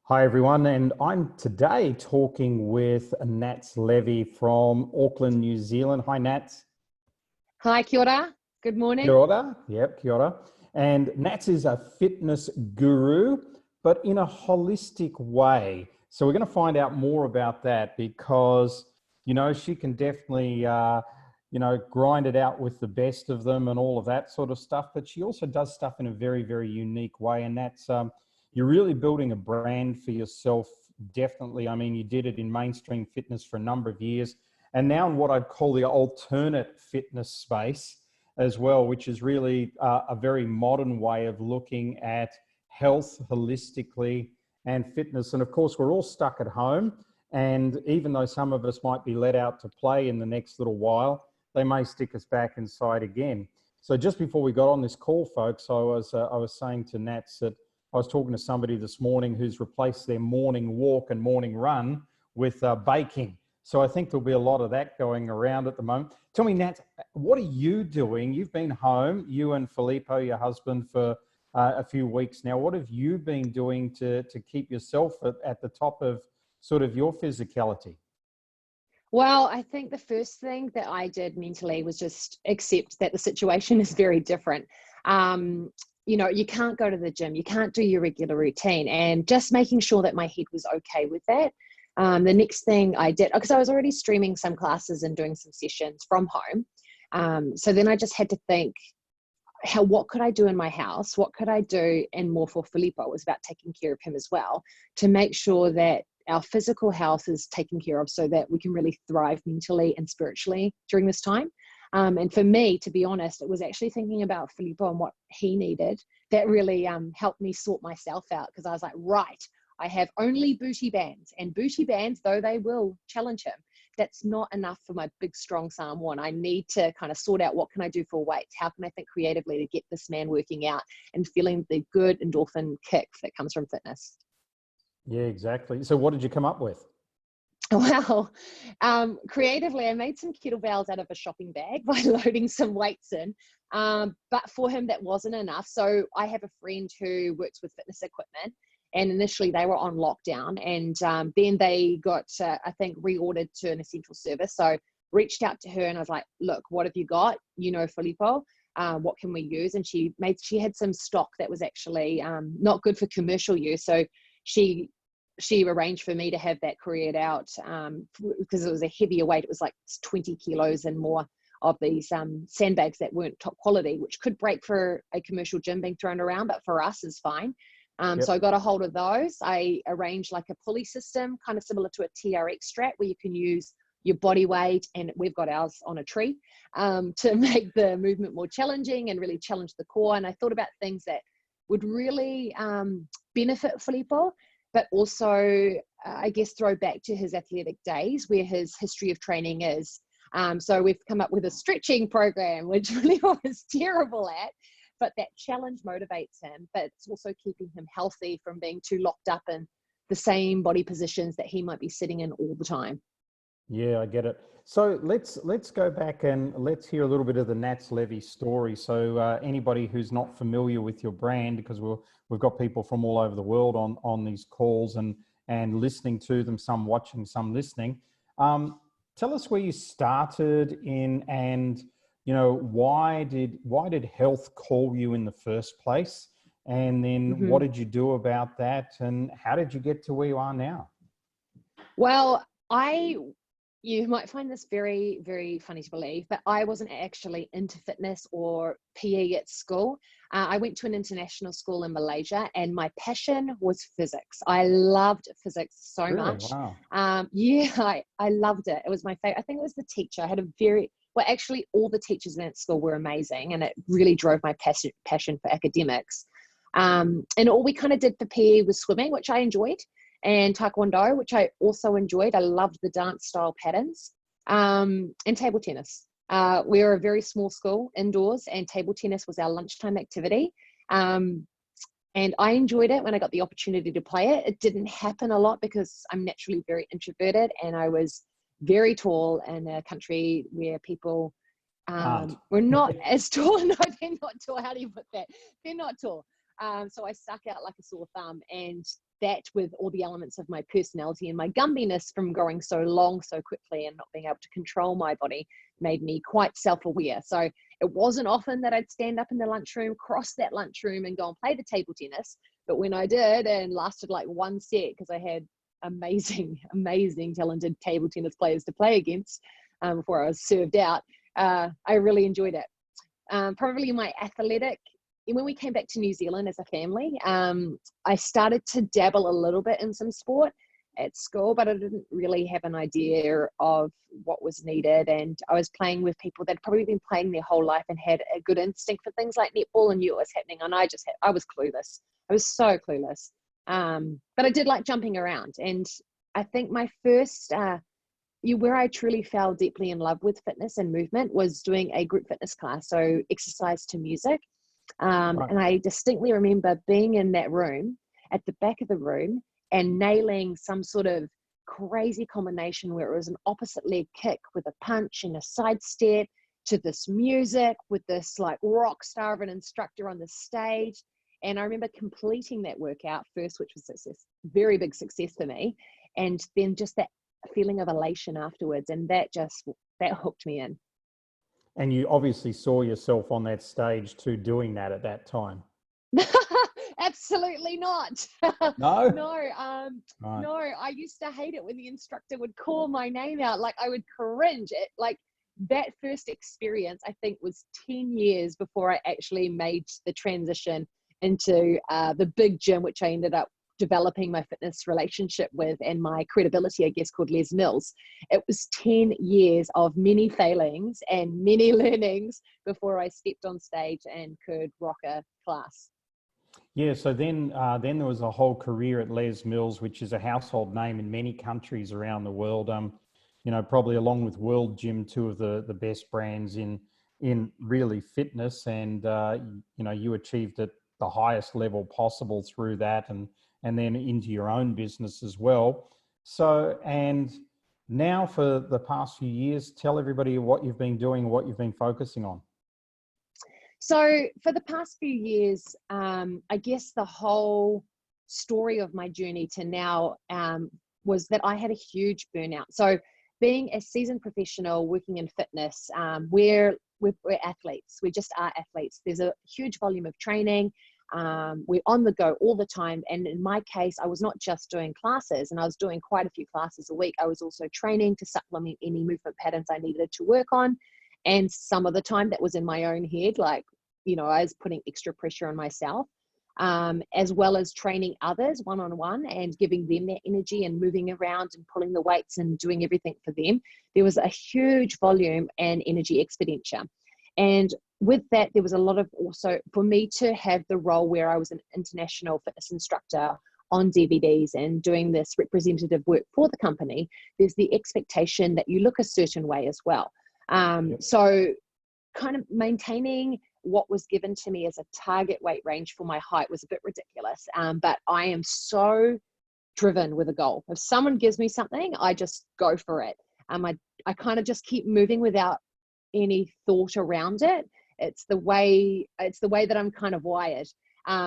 Hi everyone, and I'm today talking with Nats Levy from Auckland, New Zealand. Hi Nats. Hi, kia ora. Good Kia morning. ora. Yep, kia ora. And Nats is a fitness guru, but in a holistic way. So we're going to find out more about that because, she can definitely, grind it out with the best of them and all of that sort of stuff. But she also does stuff in a very, very unique way. And that's, you're really building a brand for yourself. Definitely. I mean, you did it in mainstream fitness for a number of years. And now in what I'd call the alternate fitness space as well, which is really a very modern way of looking at health holistically and fitness. And of course, we're all stuck at home. And even though some of us might be let out to play in the next little while, they may stick us back inside again. So just before we got on this call, folks, I was saying to Nats that I was talking to somebody this morning who's replaced their morning walk and morning run with baking. So I think there'll be a lot of that going around at the moment. Tell me, Nat, what are you doing? You've been home, you and Filippo, your husband, for a few weeks now. What have you been doing to keep yourself at the top of sort of your physicality? Well, I think the first thing that I did mentally was just accept that the situation is very different. You can't go to the gym, you can't do your regular routine, and just making sure that my head was okay with that. The next thing I did, because I was already streaming some classes and doing some sessions from home. So then I just had to think, what could I do in my house? What could I do? And more for Filippo, it was about taking care of him as well, to make sure that our physical health is taken care of so that we can really thrive mentally and spiritually during this time. And for me, to be honest, it was actually thinking about Filippo and what he needed that really helped me sort myself out, because I was like, right, I have only booty bands, and booty bands, though they will challenge him, that's not enough for my big, strong Samoan. I need to kind of sort out, what can I do for weights? How can I think creatively to get this man working out and feeling the good endorphin kick that comes from fitness? Yeah, exactly. So what did you come up with? Well, creatively, I made some kettlebells out of a shopping bag by loading some weights in. But for him, that wasn't enough. So I have a friend who works with fitness equipment, and initially they were on lockdown, and then they got, I think, reordered to an essential service. So reached out to her and I was like, look, what have you got? Filippo, what can we use? And she had some stock that was actually not good for commercial use. So she arranged for me to have that couriered out, because it was a heavier weight. It was like 20 kilos and more of these sandbags that weren't top quality, which could break for a commercial gym being thrown around, but for us is fine. Yep. So I got a hold of those. I arranged like a pulley system, kind of similar to a TRX strap, where you can use your body weight, and we've got ours on a tree, to make the movement more challenging and really challenge the core. And I thought about things that would really benefit Filippo, but also, I guess, throw back to his athletic days where his history of training is. So we've come up with a stretching program, which really was terrible at, but that challenge motivates him, but it's also keeping him healthy from being too locked up in the same body positions that he might be sitting in all the time. Yeah, I get it. So let's go back and let's hear a little bit of the Nats Levy story. So anybody who's not familiar with your brand, because we've got people from all over the world on these calls and listening to them, some watching, some listening. Tell us where you started in, and why did health call you in the first place, and then what did you do about that, and how did you get to where you are now? Well, you might find this very, very funny to believe, but I wasn't actually into fitness or PE at school. I went to an international school in Malaysia, and my passion was physics. I loved physics so much. Wow. Yeah, I loved it. It was my favorite. I think it was the teacher. I had actually all the teachers in that school were amazing, and it really drove my passion for academics. And all we kind of did for PE was swimming, which I enjoyed, and taekwondo, which I also enjoyed. I loved the dance style patterns, and table tennis. We were a very small school indoors, and table tennis was our lunchtime activity. And I enjoyed it when I got the opportunity to play it. It didn't happen a lot because I'm naturally very introverted, and I was very tall in a country where people were not as tall. No, they're not tall. How do you put that? They're not tall. So I stuck out like a sore thumb, and that with all the elements of my personality and my gumbiness from growing so long so quickly and not being able to control my body made me quite self-aware. So it wasn't often that I'd stand up in the lunchroom, cross that lunchroom and go and play the table tennis. But when I did, and lasted like one set because I had amazing talented table tennis players to play against before I was served out, I really enjoyed it. Probably my athletic, when we came back to New Zealand as a family, I started to dabble a little bit in some sport at school, but I didn't really have an idea of what was needed. And I was playing with people that had probably been playing their whole life and had a good instinct for things like netball and knew what was happening. And I was clueless. I was so clueless. But I did like jumping around. And I think my first, where I truly fell deeply in love with fitness and movement was doing a group fitness class. So exercise to music. Right. And I distinctly remember being in that room at the back of the room and nailing some sort of crazy combination where it was an opposite leg kick with a punch and a side step to this music with this like rock star of an instructor on the stage. And I remember completing that workout first, which was success, very big success for me. And then just that feeling of elation afterwards. And that hooked me in. And you obviously saw yourself on that stage too, doing that at that time. Absolutely not. No? No, Right. no, I used to hate it when the instructor would call my name out. Like I would cringe. Like that first experience, I think, was 10 years before I actually made the transition into the big gym, which I ended up developing my fitness relationship with and my credibility, I guess, called Les Mills. It was 10 years of many failings and many learnings before I stepped on stage and could rock a class. Yeah, so then there was a whole career at Les Mills, which is a household name in many countries around the world. Probably along with World Gym, two of the best brands in really fitness, and you achieved at the highest level possible through that, and then into your own business as well. So, and now for the past few years, tell everybody what you've been doing, what you've been focusing on. So for the past few years, I guess the whole story of my journey to now was that I had a huge burnout. So being a seasoned professional working in fitness, we're athletes. We just are athletes. There's a huge volume of training. We're on the go all the time. And in my case, I was not just doing classes, and I was doing quite a few classes a week. I was also training to supplement any movement patterns I needed to work on. And some of the time that was in my own head, like, I was putting extra pressure on myself, as well as training others one-on-one and giving them that energy and moving around and pulling the weights and doing everything for them. There was a huge volume and energy expenditure. And with that, there was a lot of also for me to have the role where I was an international fitness instructor on DVDs and doing this representative work for the company. There's the expectation that you look a certain way as well. So kind of maintaining what was given to me as a target weight range for my height was a bit ridiculous. But I am so driven with a goal. If someone gives me something, I just go for it. I kind of just keep moving without any thought around it. It's the way that I'm kind of wired.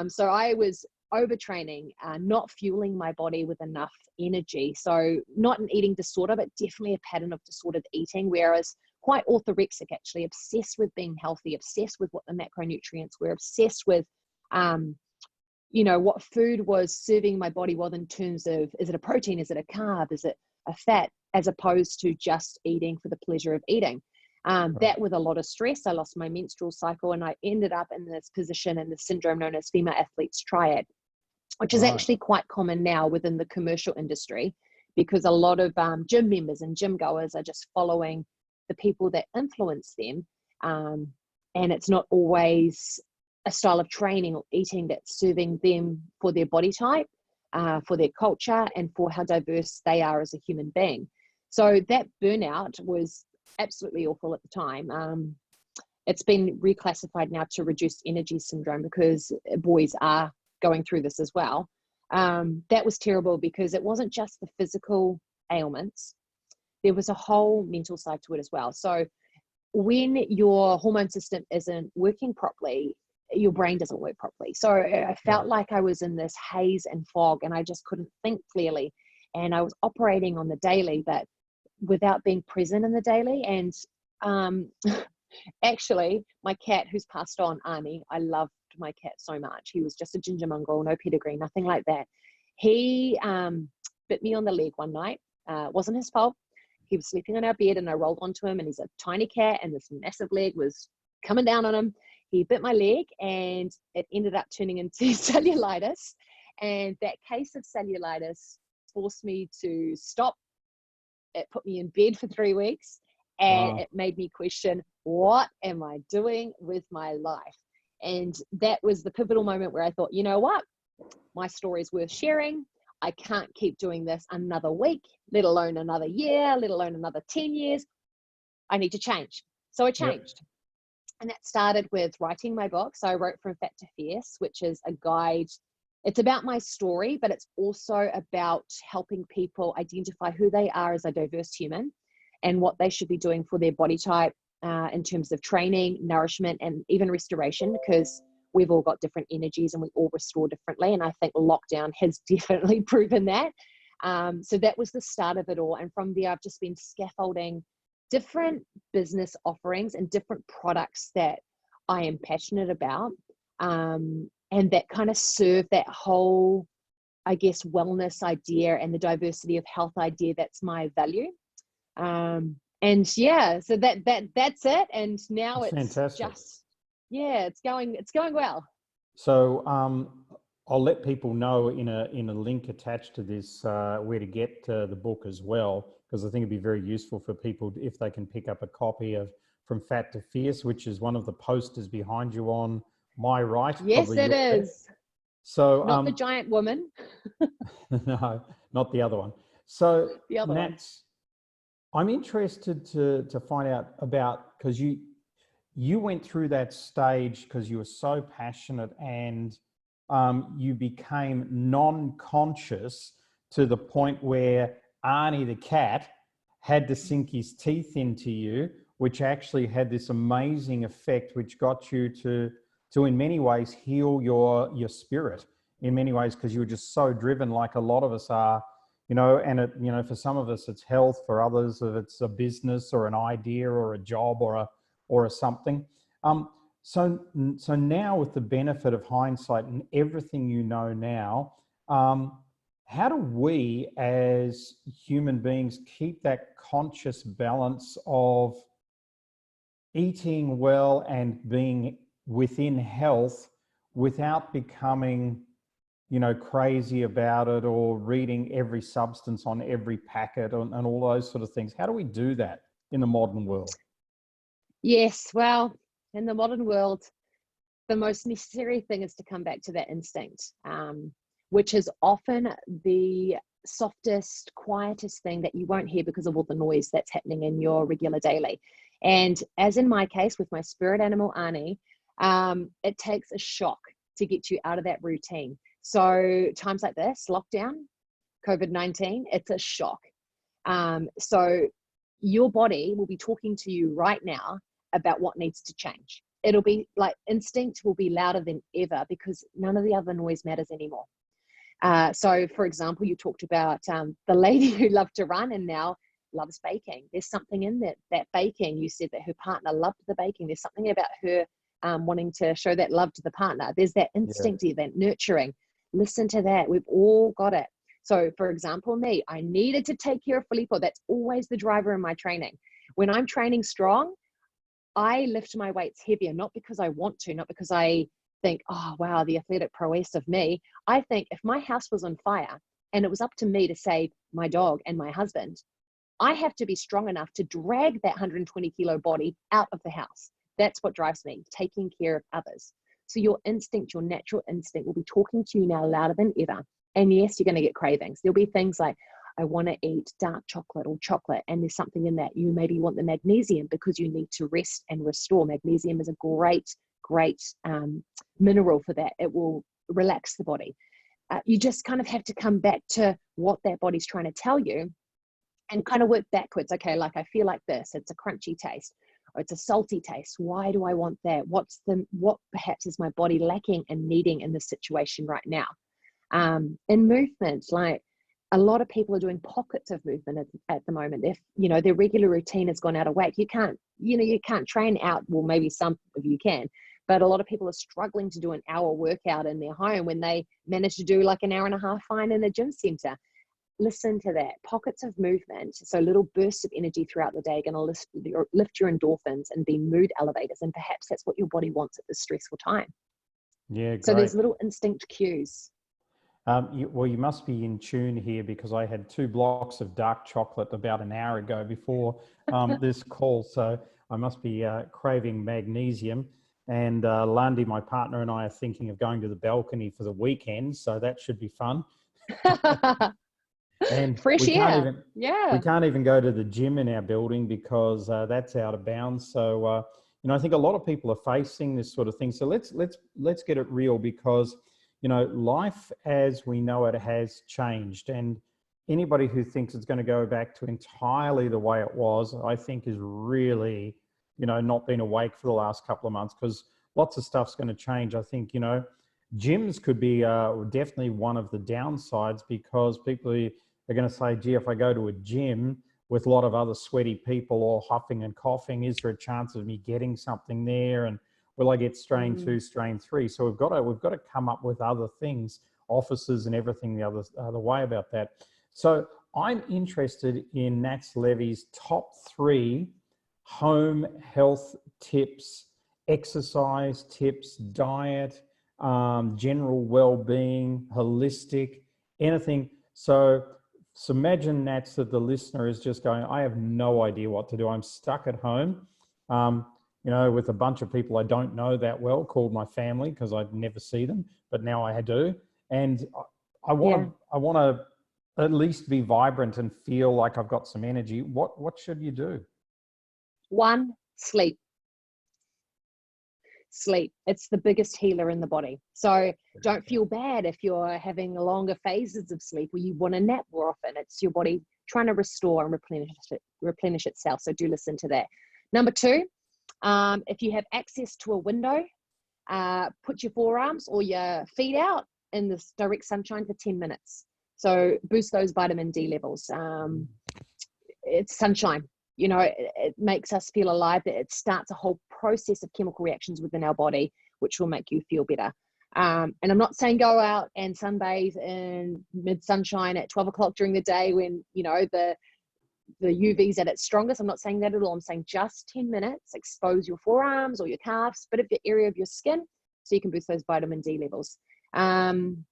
So I was overtraining, not fueling my body with enough energy. So not an eating disorder, but definitely a pattern of disordered eating, whereas quite orthorexic, actually, obsessed with being healthy, obsessed with what the macronutrients were, obsessed with, what food was serving my body, well, in terms of, is it a protein, is it a carb, is it a fat, as opposed to just eating for the pleasure of eating. That with a lot of stress, I lost my menstrual cycle, and I ended up in this position in the syndrome known as female athlete's triad, which is actually quite common now within the commercial industry, because a lot of gym members and gym goers are just following the people that influence them. And it's not always a style of training or eating that's serving them for their body type, for their culture, and for how diverse they are as a human being. So that burnout was absolutely awful at the time. It's been reclassified now to reduced energy syndrome because boys are going through this as well. That was terrible because it wasn't just the physical ailments. There was a whole mental side to it as well. So when your hormone system isn't working properly, your brain doesn't work properly. So I felt like I was in this haze and fog, and I just couldn't think clearly. And I was operating on the daily, but without being present in the daily. And actually, my cat, who's passed on, Arnie, I loved my cat so much. He was just a ginger mongrel, no pedigree, nothing like that. He bit me on the leg one night. Wasn't his fault. He was sleeping on our bed, and I rolled onto him, and he's a tiny cat, and this massive leg was coming down on him. He bit my leg, and it ended up turning into cellulitis. And that case of cellulitis forced me to stop. It put me in bed for 3 weeks, and it made me question, what am I doing with my life? And that was the pivotal moment where I thought, you know what? My story is worth sharing. I can't keep doing this another week, let alone another year, let alone another 10 years. I need to change. So I changed. And that started with writing my book. So I wrote From Fat to Fierce, which is a guide. It's about my story, but it's also about helping people identify who they are as a diverse human and what they should be doing for their body type in terms of training, nourishment, and even restoration, because we've all got different energies and we all restore differently. And I think lockdown has definitely proven that. So that was the start of it all. And from there, I've just been scaffolding different business offerings and different products that I am passionate about, and that kind of serve that whole, I guess, wellness idea and the diversity of health idea. That's my value. And yeah, so that's it. And now it's fantastic. just, it's going well. So I'll let people know in a link attached to this where to get the book as well, because I think it'd be very useful for people if they can pick up a copy of From Fat to Fierce, which is one of the posters behind you on my right. Yes, it is. So not the giant woman. No, not the other one. So the other one. I'm interested to find out about, because you went through that stage because you were so passionate, and you became non-conscious to the point where Arnie the cat had to sink his teeth into you, which actually had this amazing effect, which got you to in many ways heal your spirit in many ways, because you were just so driven, like a lot of us are, and it, for some of us it's health, for others it's a business or an idea or a job or a something. So now, with the benefit of hindsight and everything you know now, how do we as human beings keep that conscious balance of eating well and being within health without becoming, crazy about it, or reading every substance on every packet and all those sort of things? How do we do that in the modern world? Yes, well, in the modern world, the most necessary thing is to come back to that instinct, which is often the softest, quietest thing that you won't hear because of all the noise that's happening in your regular daily. And as in my case with my spirit animal, Arnie, it takes a shock to get you out of that routine. So times like this, lockdown, COVID-19, it's a shock. So your body will be talking to you right now about what needs to change. It'll be like instinct will be louder than ever because none of the other noise matters anymore. So for example, you talked about the lady who loved to run and now loves baking. There's something in that baking. You said that her partner loved the baking. There's something about her wanting to show that love to the partner. There's that instinct, that nurturing. Listen to that. We've all got it. So for example, me, I needed to take care of Filippo. That's always the driver in my training. When I'm training strong, I lift my weights heavier, not because I want to, not because I think, oh, wow, the athletic prowess of me. I think if my house was on fire and it was up to me to save my dog and my husband, I have to be strong enough to drag that 120 kilo body out of the house. That's what drives me, taking care of others. So your instinct, your natural instinct will be talking to you now louder than ever. And yes, you're going to get cravings. There'll be things like, I want to eat dark chocolate or chocolate, and there's something in that. You maybe want the magnesium because you need to rest and restore. Magnesium is a great mineral for that. It will relax the body. You just kind of have to come back to what that body's trying to tell you and kind of work backwards. Okay, like I feel like this, it's a crunchy taste. it's a salty taste. Why do I want that? What perhaps is my body lacking and needing in this situation right now? In movement, like a lot of people are doing pockets of movement at the moment. If, you know, their regular routine has gone out of whack, you can't train out. Well, maybe some of you can, but a lot of people are struggling to do an hour workout in their home when they manage to do like an hour and a half fine in a gym center. Listen to that. Pockets of movement, so little bursts of energy throughout the day, going to lift your endorphins and be mood elevators. And perhaps that's what your body wants at this stressful time. Yeah, great. So there's little instinct cues. You must be in tune here, because I had 2 blocks of dark chocolate about an hour ago before this call. So I must be craving magnesium. And Lundy, my partner, and I are thinking of going to the balcony for the weekend. So that should be fun. And fresh air. We can't even go to the gym in our building because that's out of bounds. So you know, I think a lot of people are facing this sort of thing. So let's get it real, because you know, life as we know it has changed, and anybody who thinks it's going to go back to entirely the way it was, I think is really, you know, not been awake for the last couple of months, because lots of stuff's going to change. I think, you know, gyms could be definitely one of the downsides, because people are going to say, gee, if I go to a gym with a lot of other sweaty people all huffing and coughing, is there a chance of me getting something there? And will I get strain 2, strain 3? So we've got to come up with other things, offices and everything the other way about that. So I'm interested in Nats Levy's top 3 home health tips, exercise tips, diet, general well-being, holistic, anything. So imagine, Nats, that the listener is just going, I have no idea what to do. I'm stuck at home. You know, with a bunch of people I don't know that well, called my family, because I never see them, but now I do. And I want to at least be vibrant and feel like I've got some energy. What should you do? 1, sleep. Sleep. It's the biggest healer in the body. So don't feel bad if you're having longer phases of sleep where you want to nap more often. It's your body trying to restore and replenish itself. So do listen to that. Number 2, if you have access to a window, put your forearms or your feet out in this direct sunshine for 10 minutes. So boost those vitamin D levels. It's sunshine. You know, it makes us feel alive. It starts a whole process of chemical reactions within our body, which will make you feel better. And I'm not saying go out and sunbathe in mid sunshine at 12 o'clock during the day when, you know, the UV's at its strongest. I'm not saying that at all. I'm saying just 10 minutes, expose your forearms or your calves, bit of the area of your skin, so you can boost those vitamin D levels. 3rd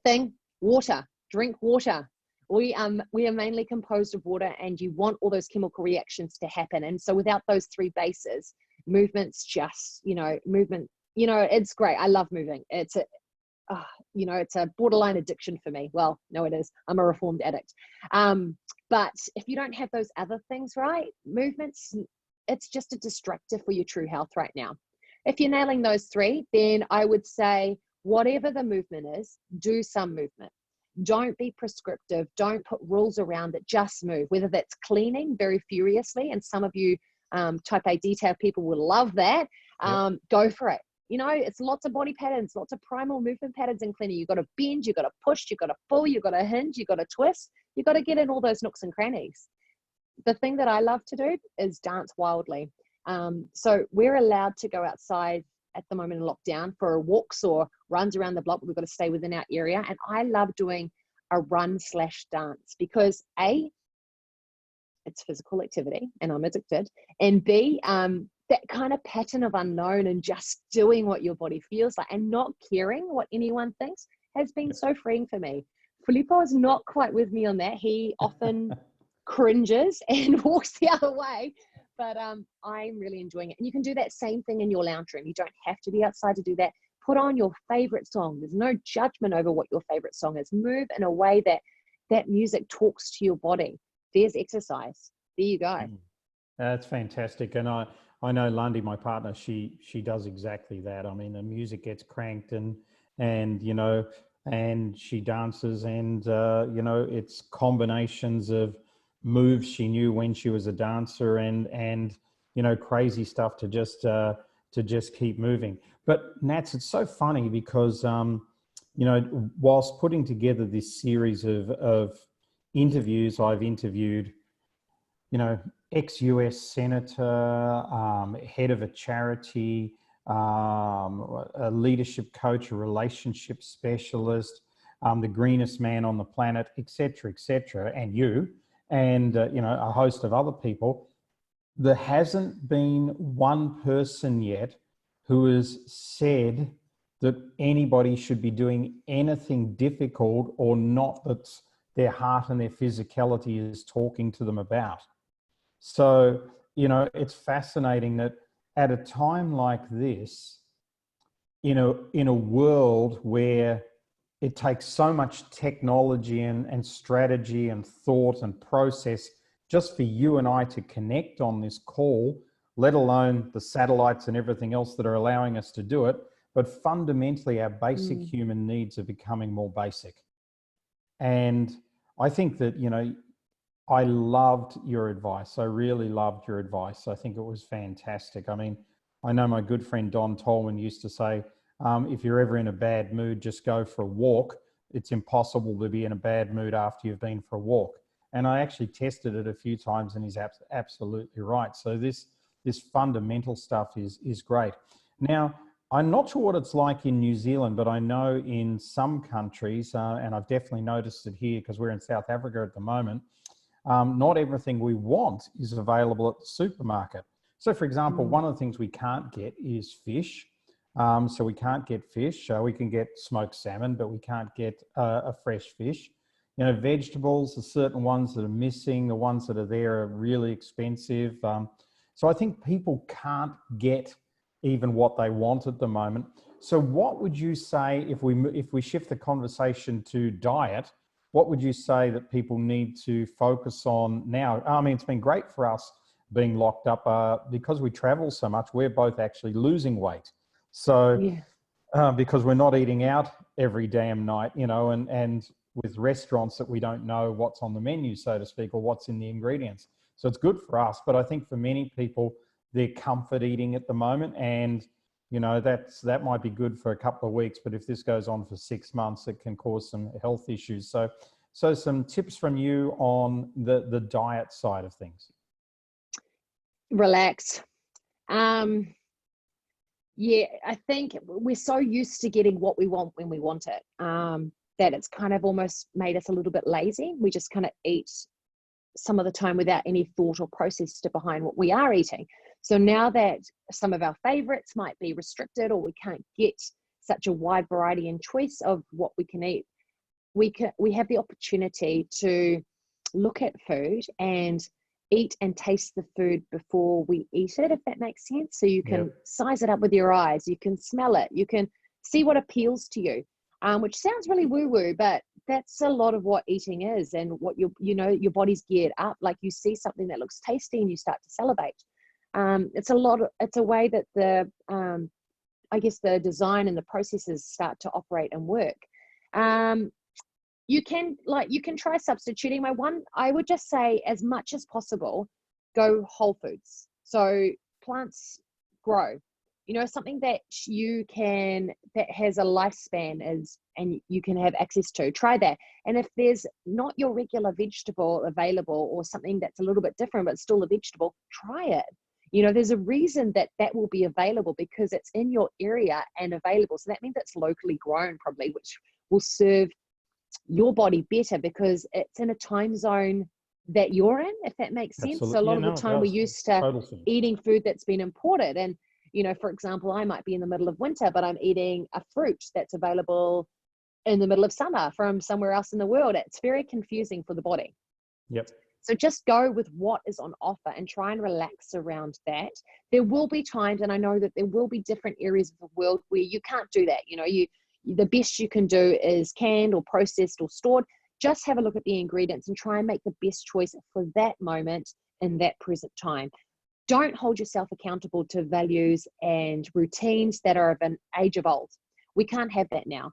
thing, water. Drink water. We are mainly composed of water, and you want all those chemical reactions to happen. And so without those 3 bases, movement's just, movement, it's great. I love moving. It's a borderline addiction for me. Well, no, it is. I'm a reformed addict. But if you don't have those other things right, it's just a distractor for your true health right now. If you're nailing those 3, then I would say whatever the movement is, do some movement. Don't be prescriptive. Don't put rules around it. Just move. Whether that's cleaning very furiously, and some of you type A detail people will love that. Go for it. It's lots of body patterns, lots of primal movement patterns in cleaning. You've got to bend, you've got to push, you've got to pull, you've got to hinge, you've got to twist. You've got to get in all those nooks and crannies. The thing that I love to do is dance wildly. So we're allowed to go outside at the moment in lockdown for walks or runs around the block, but we've got to stay within our area. And I love doing a run/dance because A, it's physical activity and I'm addicted. And B, that kind of pattern of unknown and just doing what your body feels like and not caring what anyone thinks has been so freeing for me. Filippo is not quite with me on that. He often cringes and walks the other way, but I'm really enjoying it. And you can do that same thing in your lounge room. You don't have to be outside to do that. Put on your favorite song. There's no judgment over what your favorite song is. Move in a way that music talks to your body. There's exercise. There you go. That's fantastic. And I know Lundy, my partner, she does exactly that. I mean, the music gets cranked and she dances and, it's combinations of moves she knew when she was a dancer and crazy stuff to just keep moving. But Nats, it's so funny because whilst putting together this series of interviews, I've interviewed, ex-US senator, head of a charity, a leadership coach, a relationship specialist, the greenest man on the planet, et cetera, and you, and a host of other people. There hasn't been one person yet who has said that anybody should be doing anything difficult or not that their heart and their physicality is talking to them about. So, it's fascinating that at a time like this, in a world where it takes so much technology and strategy and thought and process just for you and I to connect on this call, let alone the satellites and everything else that are allowing us to do it. But fundamentally, our basic human needs are becoming more basic. And I think that, I loved your advice. I really loved your advice. I think it was fantastic. I mean, I know my good friend Don Tolman used to say, if you're ever in a bad mood, just go for a walk. It's impossible to be in a bad mood after you've been for a walk. And I actually tested it a few times, and he's absolutely right. So this fundamental stuff is great. Now, I'm not sure what it's like in New Zealand, but I know in some countries, and I've definitely noticed it here because we're in South Africa at the moment, not everything we want is available at the supermarket. So, for example, one of the things we can't get is fish. So we can't get fish. We can get smoked salmon, but we can't get a fresh fish. Vegetables, the certain ones that are missing, the ones that are there are really expensive. So I think people can't get even what they want at the moment. So what would you say if we shift the conversation to diet? What would you say that people need to focus on now? I mean, it's been great for us being locked up because we travel so much. We're both actually losing weight. So because we're not eating out every damn night, and with restaurants that we don't know what's on the menu, so to speak, or what's in the ingredients. So it's good for us. But I think for many people, they're comfort eating at the moment. And, that might be good for a couple of weeks. But if this goes on for 6 months, it can cause some health issues. So some tips from you on the diet side of things. Relax. Yeah, I think we're so used to getting what we want when we want it, that it's kind of almost made us a little bit lazy. We just kind of eat some of the time without any thought or process behind what we are eating. So now that some of our favorites might be restricted, or we can't get such a wide variety and choice of what we can eat, we have the opportunity to look at food and eat and taste the food before we eat it, if that makes sense. So you can size it up with your eyes, you can smell it, you can see what appeals to you, which sounds really woo-woo, but that's a lot of what eating is, and what your body's geared up. Like, you see something that looks tasty and you start to salivate. It's a way that I guess the design and the processes start to operate and work. You can try substituting. I would just say, as much as possible, go whole foods. So plants grow, something that that has a lifespan and you can have access to. Try that. And if there's not your regular vegetable available, or something that's a little bit different but still a vegetable, try it. There's a reason that will be available, because it's in your area and available. So that means it's locally grown, probably, which will serve your body better because it's in a time zone that you're in, if that makes sense. Absolutely. So a lot of the time we're used to eating food that's been imported. And, for example, I might be in the middle of winter, but I'm eating a fruit that's available in the middle of summer from somewhere else in the world. It's very confusing for the body. Yep. So just go with what is on offer and try and relax around that. There will be times, and I know that there will be different areas of the world where you can't do that. The best you can do is canned or processed or stored. Just have a look at the ingredients and try and make the best choice for that moment in that present time. Don't hold yourself accountable to values and routines that are of an age of old. We can't have that now.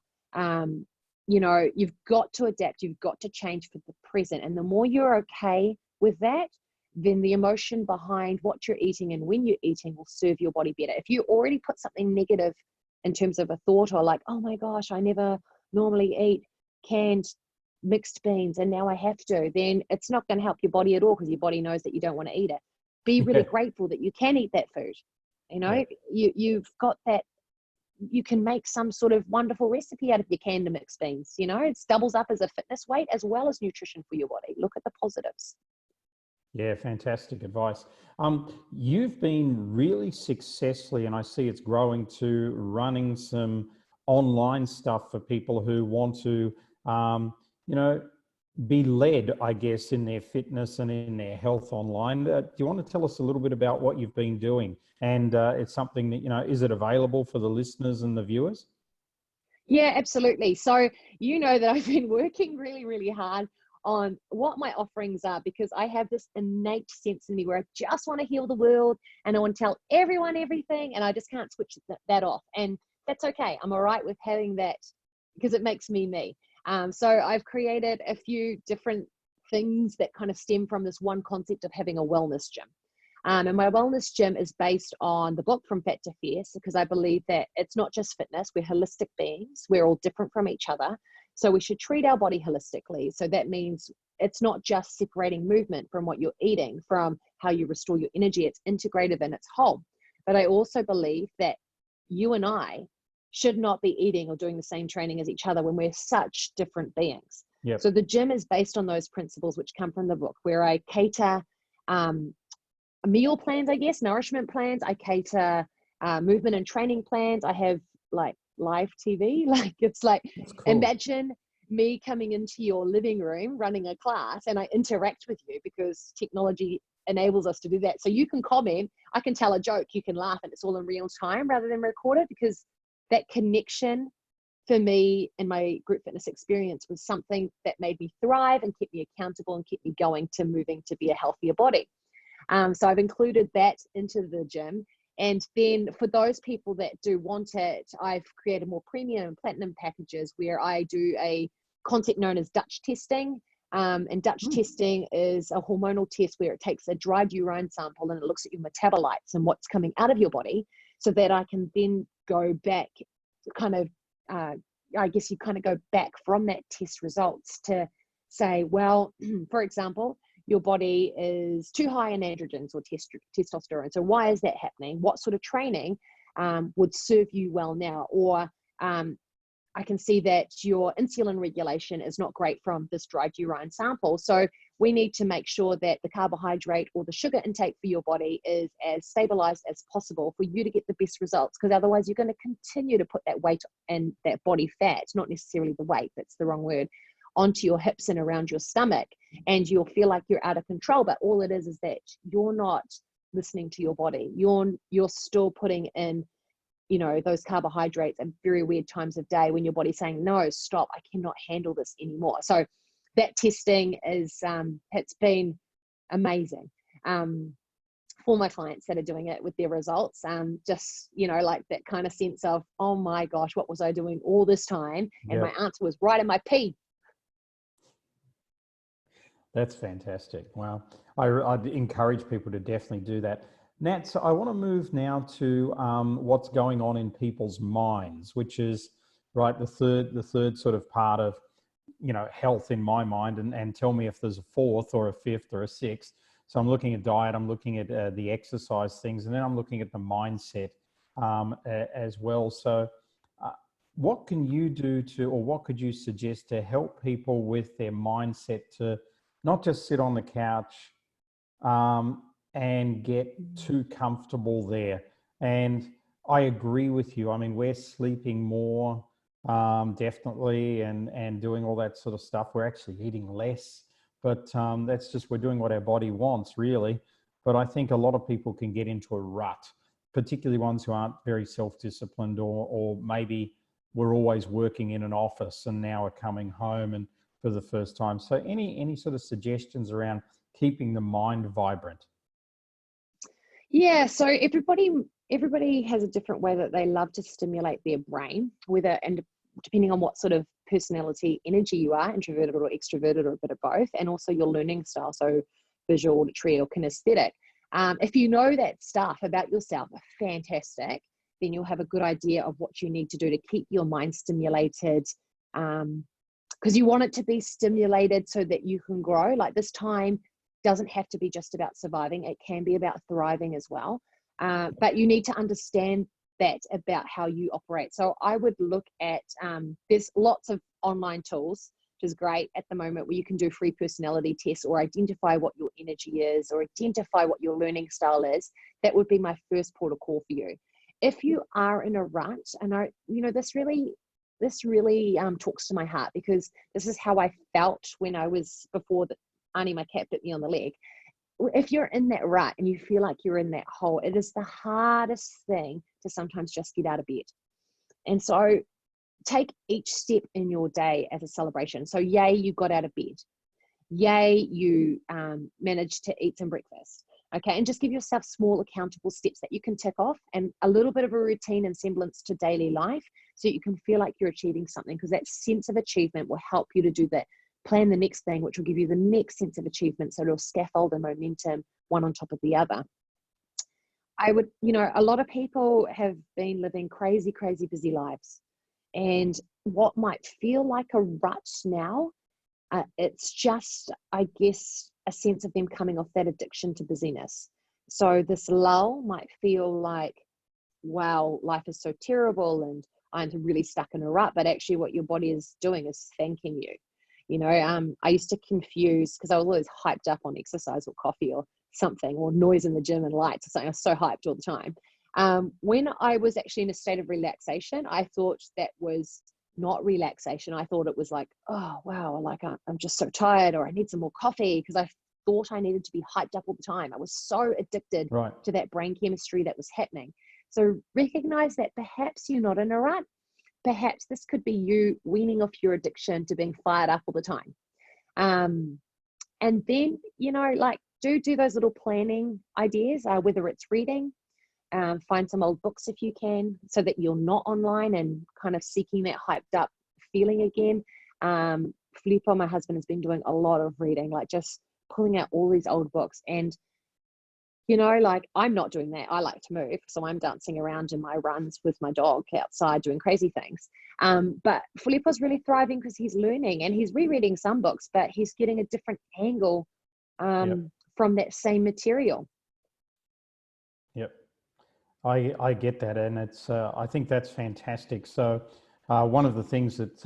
You've got to adapt. You've got to change for the present. And the more you're okay with that, then the emotion behind what you're eating and when you're eating will serve your body better. If you already put something negative in terms of a thought, or like, oh my gosh, I never normally eat canned mixed beans and now I have to, then it's not going to help your body at all, because your body knows that you don't want to eat it. Be really Yeah. grateful that you can eat that food. You know, you've got that. You can make some sort of wonderful recipe out of your canned mixed beans. You know, it doubles up as a fitness weight as well as nutrition for your body. Look at the positives. Yeah, fantastic advice. You've been really successfully, and I see it's growing to running some online stuff for people who want to, you know, be led, I guess, in their fitness and in their health online. Do you want to tell us a little bit about what you've been doing? And it's something that, you know, is it available for the listeners and the viewers? Yeah, absolutely. So, you know that I've been working really, really hard on what my offerings are, because I have this innate sense in me where I just want to heal the world and I want to tell everyone everything, and I just can't switch that off. And that's okay. I'm all right with having that, because it makes me me. So I've created a few different things that kind of stem from this one concept of having a wellness gym. And my wellness gym is based on the book From Fat to Fierce, because I believe that it's not just fitness. We're holistic beings. We're all different from each other. So we should treat our body holistically. So that means it's not just separating movement from what you're eating, from how you restore your energy. It's integrative in its whole. But I also believe that you and I should not be eating or doing the same training as each other when we're such different beings. Yep. So the gym is based on those principles which come from the book, where I cater meal plans, I guess, nourishment plans. I cater movement and training plans. I have like live TV. Like, it's like, That's cool. imagine me coming into your living room running a class, and I interact with you, because technology enables us to do that. So you can comment, I can tell a joke, you can laugh, and it's all in real time rather than recorded, because that connection for me and my group fitness experience was something that made me thrive and kept me accountable and kept me going to moving to be a healthier body. So I've included that into the gym. And then for those people that do want it, I've created more premium and platinum packages where I do a concept known as Dutch testing. And Dutch testing is a hormonal test where it takes a dried urine sample and it looks at your metabolites and what's coming out of your body, so that I can then go back, kind of, I guess you kind of go back from that test results to say, well, for example, your body is too high in androgens or testosterone. So why is that happening? What sort of training would serve you well now? Or I can see that your insulin regulation is not great from this dried urine sample. So we need to make sure that the carbohydrate or the sugar intake for your body is as stabilized as possible for you to get the best results, because otherwise you're going to continue to put that weight and that body fat, not necessarily the weight, that's the wrong word, onto your hips and around your stomach, and you'll feel like you're out of control. But all it is that you're not listening to your body. You're still putting in, you know, those carbohydrates at very weird times of day when your body's saying, no, stop, I cannot handle this anymore. So that testing is, it's been amazing for my clients that are doing it with their results. Just, you know, like that kind of sense of, oh my gosh, what was I doing all this time? And my answer was right in my pee. That's fantastic. Wow. I'd encourage people to definitely do that. Nat, so I want to move now to what's going on in people's minds, which is, right, the third sort of part of, you know, health in my mind, and tell me if there's a fourth or a fifth or a sixth. So I'm looking at diet, I'm looking at the exercise things, and then I'm looking at the mindset as well. So what can you do to, or what could you suggest to help people with their mindset to not just sit on the couch and get too comfortable there? And I agree with you. I mean, we're sleeping more, definitely, and doing all that sort of stuff. We're actually eating less, but that's just, we're doing what our body wants, really. But I think a lot of people can get into a rut, particularly ones who aren't very self-disciplined, or maybe we're always working in an office and now are coming home and for the first time. So any sort of suggestions around keeping the mind vibrant? Yeah, so everybody has a different way that they love to stimulate their brain, and depending on what sort of personality energy you are, introverted or extroverted or a bit of both, and also your learning style. So visual, auditory, or kinesthetic. If you know that stuff about yourself, fantastic, then you'll have a good idea of what you need to do to keep your mind stimulated, because you want it to be stimulated so that you can grow. Like, this time doesn't have to be just about surviving. It can be about thriving as well. But you need to understand that about how you operate. So I would look at, there's lots of online tools, which is great at the moment, where you can do free personality tests or identify what your energy is or identify what your learning style is. That would be my first port of call for you. If you are in a rut, and this really talks to my heart, because this is how I felt when I was, before that Arnie, my cat, bit me on the leg. If you're in that rut and you feel like you're in that hole, it is the hardest thing to sometimes just get out of bed. And so take each step in your day as a celebration. So yay, you got out of bed. Yay, you managed to eat some breakfast. Okay, and just give yourself small accountable steps that you can tick off, and a little bit of a routine and semblance to daily life, so you can feel like you're achieving something, because that sense of achievement will help you to do that. Plan the next thing, which will give you the next sense of achievement. So it'll scaffold and momentum, one on top of the other. I would, a lot of people have been living crazy, crazy busy lives. And what might feel like a rut now, it's just, I guess, a sense of them coming off that addiction to busyness. So this lull might feel like, wow, life is so terrible and I'm really stuck in a rut. But actually what your body is doing is thanking you. I used to confuse, because I was always hyped up on exercise or coffee or something, or noise in the gym and lights or something. I was so hyped all the time. When I was actually in a state of relaxation, I thought that was not relaxation. I thought it was like, oh, wow, like I'm just so tired, or I need some more coffee, because I thought I needed to be hyped up all the time. I was so addicted to that brain chemistry that was happening. So recognize that perhaps you're not in a rut. Perhaps this could be you weaning off your addiction to being fired up all the time. And then, do those little planning ideas, whether it's reading, find some old books if you can, so that you're not online and kind of seeking that hyped up feeling again. Filippo, my husband, has been doing a lot of reading, like just pulling out all these old books. And I'm not doing that. I like to move, so I'm dancing around in my runs with my dog outside doing crazy things. But Filippo's really thriving because he's learning, and he's rereading some books, but he's getting a different angle from that same material. Yep, I get that, and it's I think that's fantastic. So one of the things that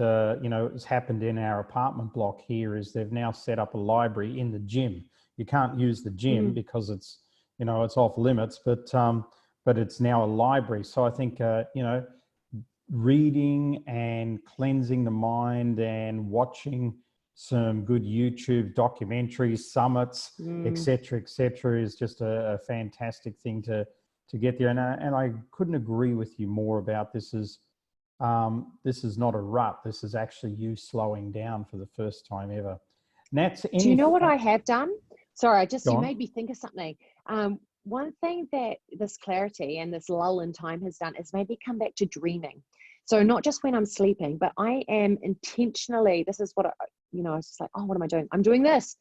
has happened in our apartment block here is they've now set up a library in the gym. You can't use the gym because it's it's off limits, but it's now a library. So I think, reading and cleansing the mind and watching some good YouTube documentaries, summits, et cetera, is just a fantastic thing to get there. And I couldn't agree with you more about this is not a rut. This is actually you slowing down for the first time ever. Nats, do you know what I have done? Sorry, you made me think of something. One thing that this clarity and this lull in time has done is made me come back to dreaming. So not just when I'm sleeping, but I am intentionally, this is what I was just like, oh, what am I doing? I'm doing this.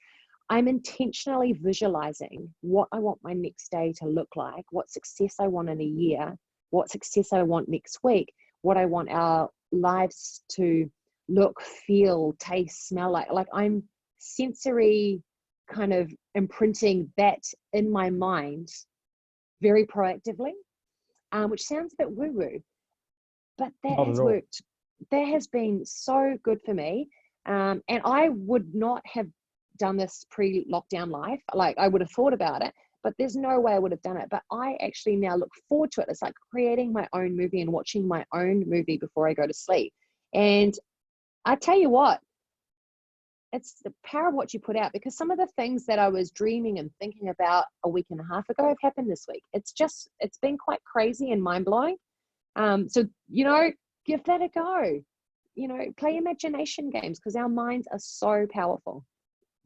I'm intentionally visualizing what I want my next day to look like, what success I want in a year, what success I want next week, what I want our lives to look, feel, taste, smell like. Like, I'm sensory kind of imprinting that in my mind very proactively, which sounds a bit woo-woo, but that has worked. That has been so good for me. And I would not have done this pre-lockdown life. Like, I would have thought about it, but there's no way I would have done it. But I actually now look forward to it. It's like creating my own movie and watching my own movie before I go to sleep. And I tell you what, it's the power of what you put out, because some of the things that I was dreaming and thinking about a week and a half ago have happened this week. It's been quite crazy and mind-blowing. So, give that a go. Play imagination games, because our minds are so powerful.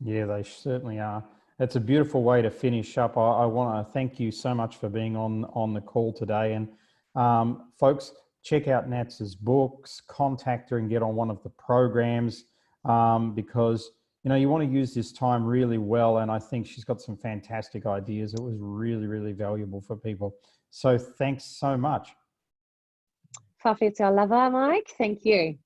Yeah, they certainly are. It's a beautiful way to finish up. I want to thank you so much for being on the call today. And folks, check out Nats's books, contact her and get on one of the programs, because you know, you want to use this time really well. And I think she's got some fantastic ideas. It was really, really valuable for people. So thanks so much. Whawhete lava, Mike. Thank you.